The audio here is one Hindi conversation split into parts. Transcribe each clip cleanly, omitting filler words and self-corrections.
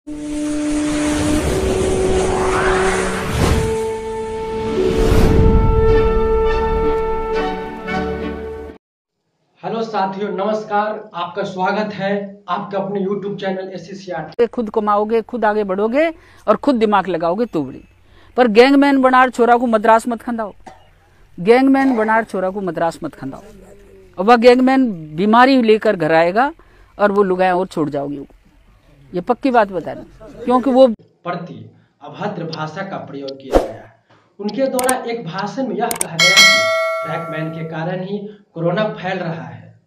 हेलो साथियों, नमस्कार। आपका स्वागत है आपके अपने YouTube चैनल SCCR। खुद कमाओगे, खुद आगे बढ़ोगे और खुद दिमाग लगाओगे तो बड़ी। पर गैंगमैन बनार छोरा को मद्रास मत खंदाओ। गैंगमैन बनार छोरा को मद्रास मत खंदाओ। और वह गैंगमैन बीमारी लेकर घर आएगा और वो लुगाएं और छोड़ जाओगी। ये पक्की बात बता रहे, क्योंकि वो प्रति अभद्र भाषा का प्रयोग किया गया है। उनके द्वारा एक भाषण में यह कहा गया कि ट्रैकमैन के कारण ही कोरोना फैल रहा है।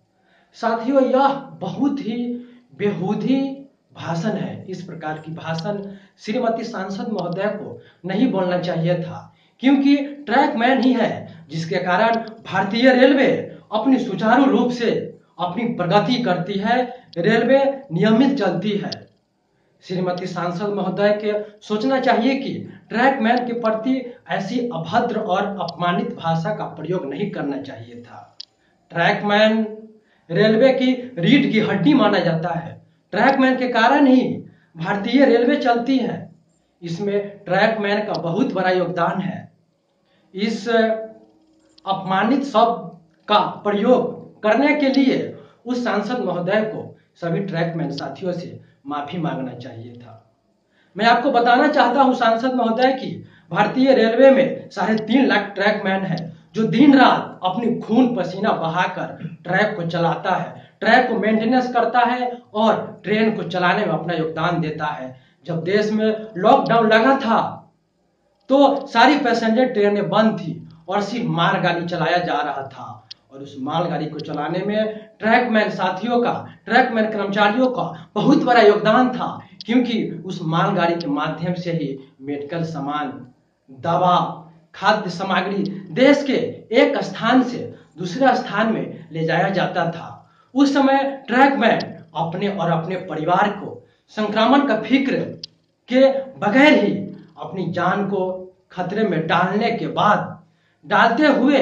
साथियों, यह बहुत ही बेहूदी भाषण है। इस प्रकार की भाषण श्रीमती सांसद महोदय को नहीं बोलना चाहिए था, क्योंकि ट्रैकमैन ही है जिसके कारण भारतीय रेलवे अपनी सुचारू रूप से अपनी प्रगति करती है, रेलवे नियमित चलती है। श्रीमती सांसद महोदय के सोचना चाहिए कि ट्रैकमैन के प्रति ऐसी अभद्र और अपमानित भाषा का प्रयोग नहीं करना चाहिए था। ट्रैकमैन रेलवे की रीढ़ की हड्डी माना जाता है। ट्रैकमैन के कारण ही भारतीय रेलवे चलती है। इसमें ट्रैकमैन का बहुत बड़ा योगदान है। इस अपमानित शब्द का प्रयोग करने के लिए उस सांसद महोदय को सभी ट्रैकमैन साथियों से माफी मांगना चाहिए था। मैं आपको बताना चाहता हूं सांसद महोदय की भारतीय रेलवे में 3.5 लाख ट्रैकमैन है, जो दिन रात अपनी खून पसीना बहाकर ट्रैक को चलाता है, ट्रैक को मेंटेनेंस करता है और ट्रेन को चलाने में अपना योगदान देता है। जब देश में लॉकडाउन लगा था तो सारी पैसेंजर ट्रेनें बंद थी और सिर्फ मालगाड़ी चलाया जा रहा था, और उस मालगाड़ी को चलाने में ट्रैकमैन साथियों का, ट्रैकमैन कर्मचारियों का बहुत बड़ा योगदान था, क्योंकि उस मालगाड़ी के माध्यम से ही मेडिकल सामान, दवा, खाद्य सामग्री देश के एक स्थान से दूसरे स्थान में ले जाया जाता था। उस समय ट्रैकमैन अपने और अपने परिवार को संक्रमण का फिक्र के बगैर ही अपनी जान को खतरे में डालते हुए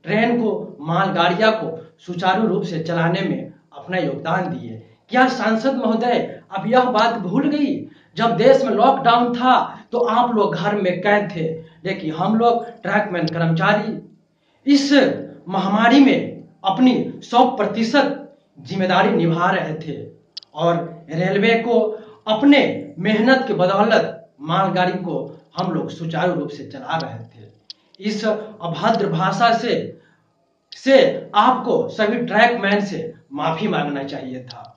ट्रेन को, मालगाड़ियां को सुचारू रूप से चलाने में अपना योगदान दिए। क्या सांसद महोदय अब यह बात भूल गई? जब देश में लॉकडाउन था तो आप लोग घर में कैद थे, लेकिन हम लोग ट्रैकमैन कर्मचारी इस महामारी में अपनी 100% जिम्मेदारी निभा रहे थे और रेलवे को अपने मेहनत के बदौलत मालगाड़ी को हम लोग सुचारू रूप से चला रहे थे। इस अभद्र भाषा से आपको सभी ट्रैकमैन से माफी मांगना चाहिए था।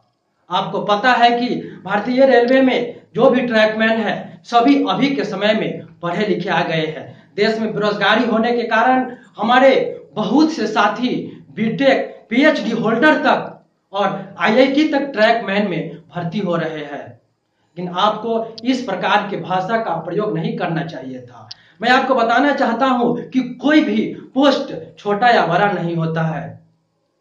आपको पता है कि भारतीय रेलवे में जो भी ट्रैकमैन है सभी अभी के समय में पढ़े लिखे आ गए हैं। देश में बेरोजगारी होने के कारण हमारे बहुत से साथी बीटेक, PhD होल्डर तक और IIT तक ट्रैकमैन में भर्ती हो रहे हैं, लेकिन आपको इस प्रकार की भाषा का प्रयोग नहीं करना चाहिए था। मैं आपको बताना चाहता हूं कि कोई भी पोस्ट छोटा या बड़ा नहीं होता है।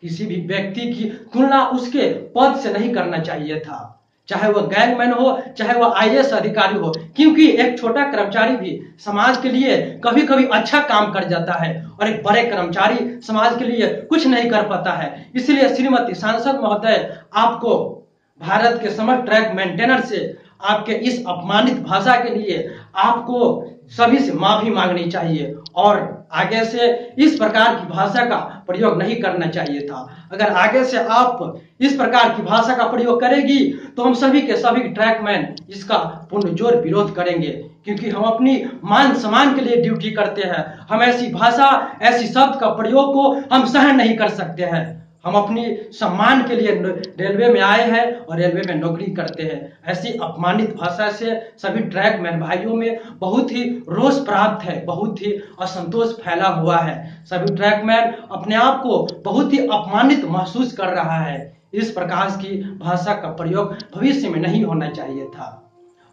किसी भी व्यक्ति की तुलना उसके पद से नहीं करना चाहिए था, चाहे वह गैंगमैन हो, चाहे वह IAS अधिकारी हो, क्योंकि एक छोटा कर्मचारी भी समाज के लिए कभी कभी अच्छा काम कर जाता है और एक बड़े कर्मचारी समाज के लिए कुछ नहीं कर पाता है। इसलिए श्रीमती सांसद महोदय, आपको भारत के समस्त ट्रैक मेंटेनर से आपके इस अपमानित भाषा के लिए आपको सभी से माफी मांगनी चाहिए और आगे से इस प्रकार की भाषा का प्रयोग नहीं करना चाहिए था। अगर आगे से आप इस प्रकार की भाषा का प्रयोग करेगी तो हम सभी के सभी ट्रैकमैन इसका पुनर्जोर विरोध करेंगे, क्योंकि हम अपनी मान सम्मान के लिए ड्यूटी करते हैं। हम ऐसी भाषा, ऐसी शब्द का प्रयोग को हम सहन नहीं कर सकते हैं। हम अपनी सम्मान के लिए रेलवे में आए हैं और रेलवे में नौकरी करते हैं। ऐसी अपमानित भाषा से सभी ट्रैकमैन भाइयों में बहुत ही रोष प्राप्त है, बहुत ही असंतोष फैला हुआ है। सभी ट्रैकमैन अपने आप को बहुत ही अपमानित महसूस कर रहा है। इस प्रकार की भाषा का प्रयोग भविष्य में नहीं होना चाहिए था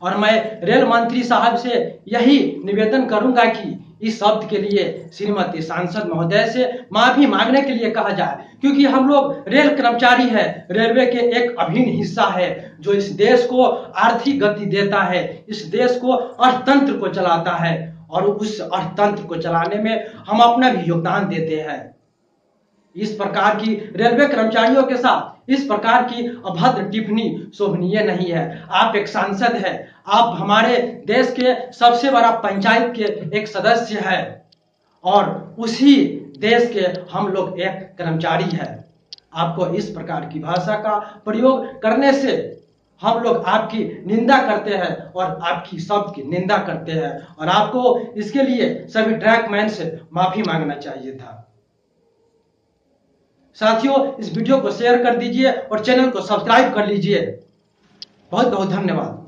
और मैं रेल मंत्री साहब से यही निवेदन करूंगा कि इस शब्द के लिए श्रीमती सांसद महोदय से माफी मांगने के लिए कहा जाए, क्योंकि हम लोग रेल कर्मचारी हैं, रेलवे के एक अभिन्न हिस्सा है जो इस देश को आर्थिक गति देता है, इस देश को अर्थतंत्र को चलाता है और उस अर्थतंत्र को चलाने में हम अपना भी योगदान देते हैं। इस प्रकार की रेलवे कर्मचारियों के साथ इस प्रकार की अभद्र टिप्पणी शोभनीय नहीं है। आप एक सांसद हैं, आप हमारे देश के सबसे बड़ा पंचायत के एक सदस्य हैं और उसी देश के हम लोग एक कर्मचारी हैं। आपको इस प्रकार की भाषा का प्रयोग करने से हम लोग आपकी निंदा करते हैं और आपकी शब्द की निंदा करते हैं और आपको इसके लिए सभी ट्रैकमैन से माफी मांगना चाहिए था। साथियों, इस वीडियो को शेयर कर दीजिए और चैनल को सब्सक्राइब कर लीजिए। बहुत बहुत धन्यवाद।